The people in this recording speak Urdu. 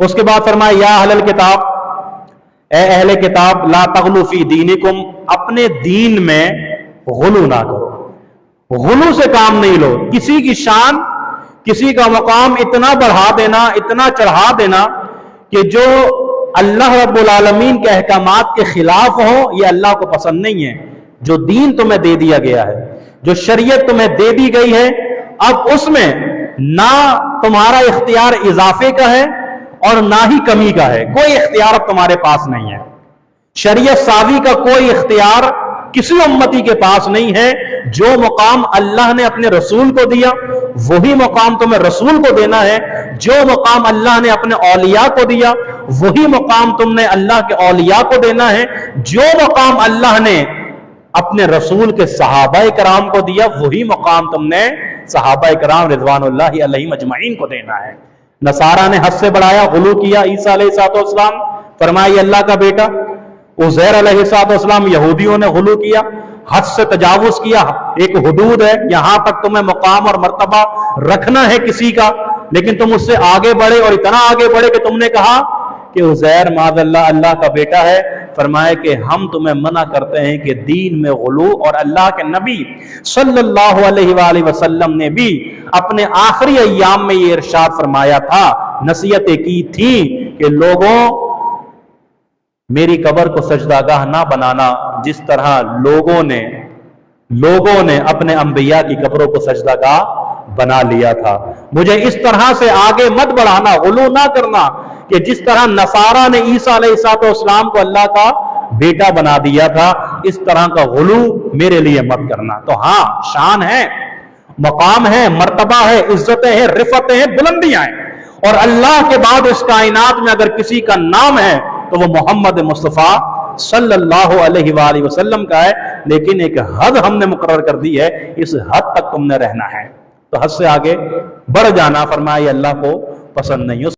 اس کے بعد فرمایا یا اہل کتاب، اے اہل کتاب، لا تغلو فی دینکم، اپنے دین میں غلو نہ کرو، غلو سے کام نہیں لو، کسی کی شان، کسی کا مقام اتنا بڑھا دینا، اتنا چڑھا دینا کہ جو اللہ رب العالمین کے احکامات کے خلاف ہو، یہ اللہ کو پسند نہیں ہے۔ جو دین تمہیں دے دیا گیا ہے، جو شریعت تمہیں دے دی گئی ہے، اب اس میں نہ تمہارا اختیار اضافے کا ہے اور نہ ہی کمی کا ہے، کوئی اختیار اب تمہارے پاس نہیں ہے۔ شریعت سازی کا کوئی اختیار کسی امتی کے پاس نہیں ہے۔ جو مقام اللہ نے اپنے رسول کو دیا وہی مقام تمہیں رسول کو دینا ہے، جو مقام اللہ نے اپنے اولیاء کو دیا وہی مقام تم نے اللہ کے اولیاء کو دینا ہے، جو مقام اللہ نے اپنے رسول کے صحابہ کرام کو دیا وہی مقام تم نے صحابہ کرام رضوان اللہ علیہم اجمعین کو دینا ہے۔ نصارہ نے حد سے بڑھایا، غلو کیا، عیسیٰ علیہ السلام فرمایا یہ اللہ کا بیٹا، عزیر علیہ السلام یہودیوں نے غلو کیا، حد سے تجاوز کیا۔ ایک حدود ہے، یہاں تک تمہیں مقام اور مرتبہ رکھنا ہے کسی کا، لیکن تم اس سے آگے بڑھے اور اتنا آگے بڑھے کہ تم نے کہا کہ عزیر معاذ اللہ اللہ کا بیٹا ہے۔ فرمائے کہ ہم تمہیں منع کرتے ہیں کہ دین میں غلو، اور اللہ کے نبی صلی اللہ علیہ وآلہ وسلم نے بھی اپنے آخری ایام میں یہ ارشاد فرمایا تھا، نصیحتیں کی تھی کہ لوگوں میری قبر کو سجدہ گاہ نہ بنانا جس طرح لوگوں نے اپنے انبیاء کی قبروں کو سجدہ گاہ بنا لیا تھا۔ مجھے اس طرح سے آگے مت بڑھانا، غلو نہ کرنا کہ جس طرح نصارہ نے عیسیٰ علیہ السلام کو اللہ کا بیٹا بنا دیا تھا، اس طرح کا غلو میرے لیے مت کرنا۔ تو ہاں، شان ہے، مقام ہے، مرتبہ ہے، عزتیں ہیں، رفعتیں ہیں، بلندیاں ہیں، اور اللہ کے بعد اس کائنات میں اگر کسی کا نام ہے تو وہ محمد مصطفیٰ صلی اللہ علیہ وآلہ وسلم کا ہے، لیکن ایک حد ہم نے مقرر کر دی ہے، اس حد تک تم نے رہنا ہے۔ تو حد سے آگے بڑھ جانا فرمایا یہ اللہ کو پسند نہیں ہے۔